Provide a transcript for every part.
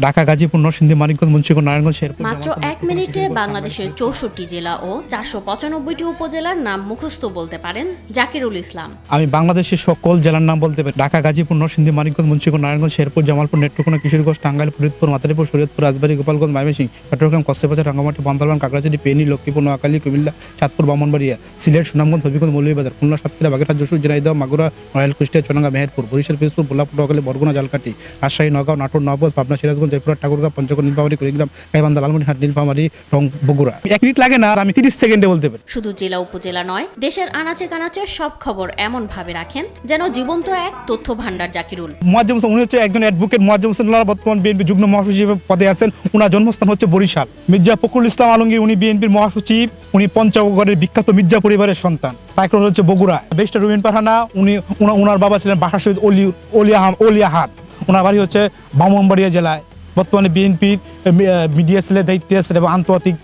ঢাকা, গাজীপুর, নরসিংদী, মানিকগঞ্জ, মুন্সিগঞ্জ, নারায়ণগঞ্জ, শেরপুর। মাত্র 1 মিনিটে বাংলাদেশের 64টি জেলা ও 495টি উপজেলার নাম মুখস্থ বলতে পারেন জাকিরুল ইসলাম। আমি বাংলাদেশের সকল জেলার নাম বলতে পারি। ঢাকা, গাজীপুর, নরসিংদী, মানিকগঞ্জ, মুন্সিগঞ্জ, নারায়ণগঞ্জ, শেরপুর, জামালপুর, নেত্রকোনা, কিশোরগঞ্জ, টাঙ্গাইল, ফরিদপুর, মাদারীপুর, শরীয়তপুর, রাজবাড়ী, গোপালগঞ্জ, ময়মনসিংহ, চট্টগ্রাম, কক্সবাজার, রাঙ্গামাটি, বান্দরবান, খাগড়াছড়ি, ফেনী, লক্ষ্মীপুর, নোয়াখালী, কুমিল্লা, চাঁদপুর, ব্রাহ্মণবাড়িয়া, সিলেট, সুনামগঞ্জ, হবিগঞ্জ, মৌলভীবাজার, খুলনা, সাতক্ষীরা, বাগেরহাট, যশোর, ঝিনাইদহ, মাগুরা, নড়াইল, কুষ্টিয়া, চুয়াডাঙ্গা, মেহেরপুর, বরিশাল, পিরোজপুর, ভোলাপুর, নোয়াখালী, বরগুনা, ঝালকাঠি, রাজশাহী, নওগাঁ, নাটোর, নওগাঁ, পাবনা, সিরাজগঞ্জ, জয়পুরহাট, ঠাকুরগাঁও, পঞ্চগড়, নীলফামারী, কুড়িগ্রাম, গাইবান্ধা, লালমনিরহাট, নীলফামারী, বগুড়া। 1 মিনিট লাগে না, আর আমি 30 সেকেন্ডে বলতে পারি। শুধু জেলা উপজেলা নয়, দেশের আনাচে কানাচে সব খবর এমন ভাবে রাখেন যেন জীবন্ত এক তথ্য ভান্ডার জাকিরুল। মুয়াজ্জেম হোসেন, উনি হচ্ছে একজন অ্যাডভোকেট। মুয়াজ্জেম হোসেন বর্তমান বিএনপি যুগ্ম মহাসচিব পদে আছেন। ওনার জন্মস্থান হচ্ছে বরিশাল। মির্জা ফখরুল ইসলাম আলমগীর, উনি বিএনপির মহাসচিব। উনি পঞ্চগড়ের বিখ্যাত মির্জা পরিবারের সন্তান। তারপর হচ্ছে বগুড়া ব্যারিস্টার রুমিন ফারহানা, ওনার বাবা ছিলেন বাসা শহীদ অলিয়াহাদ। ওনার বাড়ি হচ্ছে ব্রাহ্মণবাড়িয়া জেলায়। বর্তমানে বিএনপির মিডিয়া সেলের দায়িত্বে আছেন এবং আন্তর্জাতিক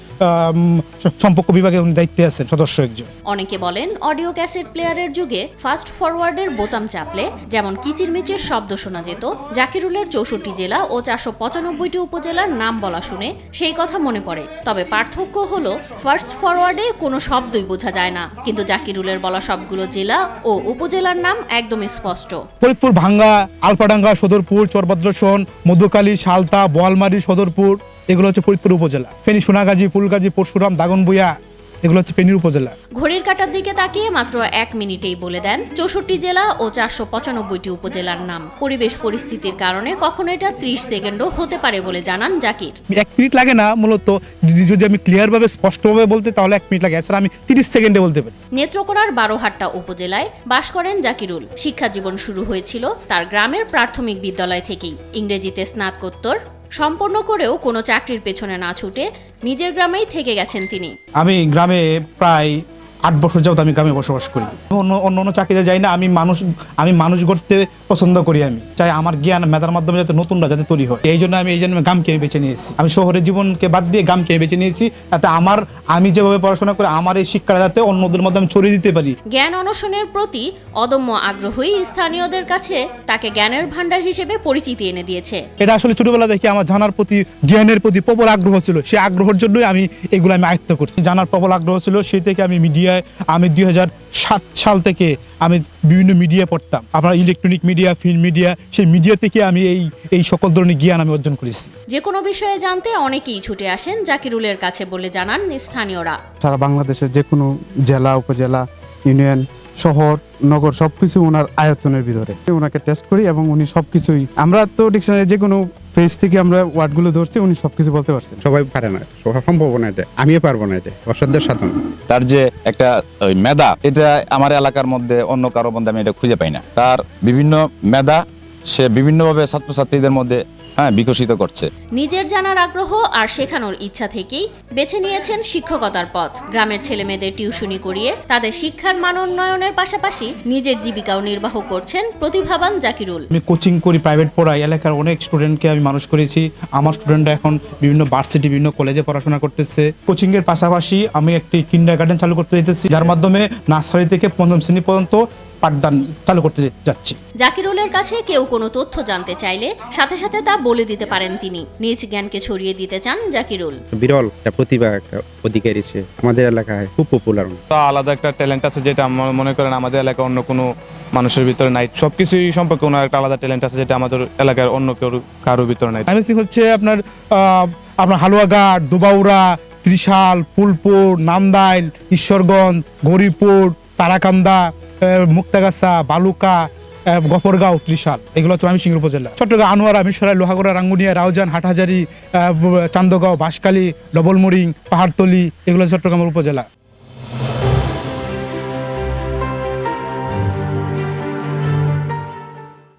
সম্পর্ক বিভাগের দায়িত্বে আছেন সদস্য একজন। অনেকে বলেন অডিও ক্যাসেট প্লেয়ারের যুগে ফাস্ট ফরওয়ার্ডের বোতাম চাপলে যেমন কিচিরমিচির শব্দ শোনা যেত, জাকিরুলের 64 জেলা ও 495টি উপজেলার নাম বলা শুনে সেই কথা মনে পড়ে। তবে পার্থক্য হলো ফাস্ট ফরওয়ার্ডে কোনো শব্দই বোঝা যায় না, কিন্তু জাকিরুলের বলা সবগুলো জেলা ও উপজেলার নাম একদমই স্পষ্ট। ফরিদপুর, ভাঙ্গা, আলফাডাঙ্গা, সদরপুর, চরভদ্রসন, মধুকালী, সালতা, বোয়ালমারী, সদরপুর, এগুলো হচ্ছে ফরিদপুর উপজেলা। ফেনী, সোনাগাজী, ফুলগাজী, পরশুরাম, দাগনভূঞা, এগুলো হচ্ছে ফেনীর উপজেলা। ঘড়ির কাঁটার দিকে তাকিয়ে মাত্র 1 মিনিটেই বলে দেন 64 জেলা ও 495টি উপজেলার নাম। পরিবেশ পরিস্থিতির কারণে কখনো এটা 30 সেকেন্ডও হতে পারে বলে জানান জাকির। 1 মিনিট লাগে না, মূলত যদি আমি ক্লিয়ার ভাবে স্পষ্টভাবে বলতে তাহলে 1 মিনিট লাগে। এছাড়া আমি 30 সেকেন্ডে বলতে পারি। নেত্রকোনার বারোহাট্টা উপজেলায় বাস করেন জাকিরুল। শিক্ষা জীবন শুরু হয়েছিল তার গ্রামের প্রাথমিক বিদ্যালয় থেকেই। ইংরেজিতে স্নাতকোত্তর সম্পন্ন করেও কোনো চাকরির পেছনে না ছুটে নিজের গ্রামেই থেকে গেছেন তিনি। আমি গ্রামে প্রায় 8 বছর যাবত আমি গ্রামে বসবাস করি। অন্য চাকরিতে যাই না। আমি মানুষ গড়তে পছন্দ করি। আমি চাই আমার জ্ঞান মেধার মাধ্যমে যাতে নতুনরা যাতে তৈরি হয়। এই জন্য আমি গ্রামকে বেছে নিয়েছি। আমি শহরের জীবনকে বাদ দিয়ে গ্রামকে বেছে নিয়েছি, যাতে আমি যেভাবে পড়াশোনা করে আমার এই শিক্ষাটা যাতে অন্যদের মধ্যে আমি ছড়িয়ে দিতে পারি। জ্ঞান অন্বেষণের প্রতি অদম্য আগ্রহী স্থানীয়দের কাছে তাকে জ্ঞানের ভান্ডার হিসেবে পরিচিতি এনে দিয়েছে। এটা আসলে ছোটবেলা থেকে আমার জানার প্রতি, জ্ঞানের প্রতি প্রবল আগ্রহ ছিল। সেই আগ্রহের জন্যই আমি এগুলো আয়ত্ত করছি। জানার প্রবল আগ্রহ ছিল, সেই থেকে আমি মিডিয়ায় 2007 সাল থেকে আমি বিভিন্ন মিডিয়া পড়তাম। আপনার ইলেকট্রনিক মিডিয়া, ফিল্ম মিডিয়া, সেই মিডিয়া থেকে আমি এই সকল ধরনের জ্ঞান আমি অর্জন করেছি। যে কোনো বিষয়ে জানতে অনেকেই ছুটে আসেন জাকিরুলের কাছে বলে জানান স্থানীয়রা। সারা বাংলাদেশের যে কোনো জেলা, উপজেলা, ইউনিয়ন, শহর, নগর সবকিছু ওনার আয়তনের ভিতরে। ওনাকে টেস্ট করি এবং উনি সবকিছুই, আমরা তো ডিকশনারি যে কোনো পেজ থেকে আমরা ওয়ার্ডগুলো ধরছি, উনি সবকিছু বলতে পারছেন। সবাই পারে না, সম্ভব না, এটা আমিও পারবো না, এটা অসাধ্য সাধন। তার যে একটা মেধা, এটা আমার এলাকার মধ্যে অন্য কারো মধ্যে আমি এটা খুঁজে পাই না। তার বিভিন্ন মেধা সে বিভিন্নভাবে ছাত্রছাত্রীদের মধ্যে বিকশিত করছে। নিজের জানার আগ্রহ আর শেখানোর ইচ্ছা থেকেই বেছে নিয়েছেন শিক্ষকতার পথ। গ্রামের ছেলেমেয়েদের টিউশনি করিয়ে তাদের শিক্ষার মান উন্নয়নের পাশাপাশি নিজের জীবিকাও নির্বাহ করছেন প্রতিভাবান জাকিরুল। আমি কোচিং করি, প্রাইভেট পড়াই। এলাকার অনেক স্টুডেন্টকে আমি মানুষ করেছি। আমার স্টুডেন্টরা এখন বিভিন্ন ভার্সিটি, বিভিন্ন কলেজে পড়াশোনা করতেছে। কোচিং এর পাশাপাশি আমি একটি কিন্ডারগার্টেন চালু করতে যেতেছি, যার মাধ্যমে নার্সারি থেকে 5ম শ্রেণী পর্যন্ত পাঠদান চালু করতে যাচ্ছি। জাকিরুলের কাছে কেউ কোনো তথ্য জানতে চাইলে সাথে সাথে তা বলে দিতে পারেন তিনি। নিজ জ্ঞানকে ছড়িয়ে দিতে চান জাকিরুল। বিরল একটা প্রতিভা, একটা অধিকারী সে আমাদের এলাকায় খুব পপুলার। আলাদা একটা ট্যালেন্ট আছে, যেটা মনে করেন আমাদের এলাকায় অন্য কোনো মানুষের ভিতরে নাই। সবকিছুই সম্পর্কে ওনার একটা আলাদা ট্যালেন্ট আছে, যেটা আমাদের এলাকার অন্য কারোর ভিতরে নাই। আমি হচ্ছে আপনার হালুয়াঘাট, দুবাউড়া, ত্রিশাল, ফুলপুর, নান্দাইল, ঈশ্বরগঞ্জ, গরিপুর, তারাকান্দা, মুক্তাগাছা, বালুকা, গফরগাঁও, ত্রিশাল, এগুলো হচ্ছে ময়মনসিংহ উপজেলা। চট্টগ্রাম, আনোয়ারা, মিরসরাই, লোহাগড়া, রাঙ্গুনিয়া, রাউজান, হাটহাজারী, চান্দগাঁও, বাঁশখালী, ডবলমুরিং, পাহাড়তলী, এগুলো চট্টগ্রামের উপজেলা।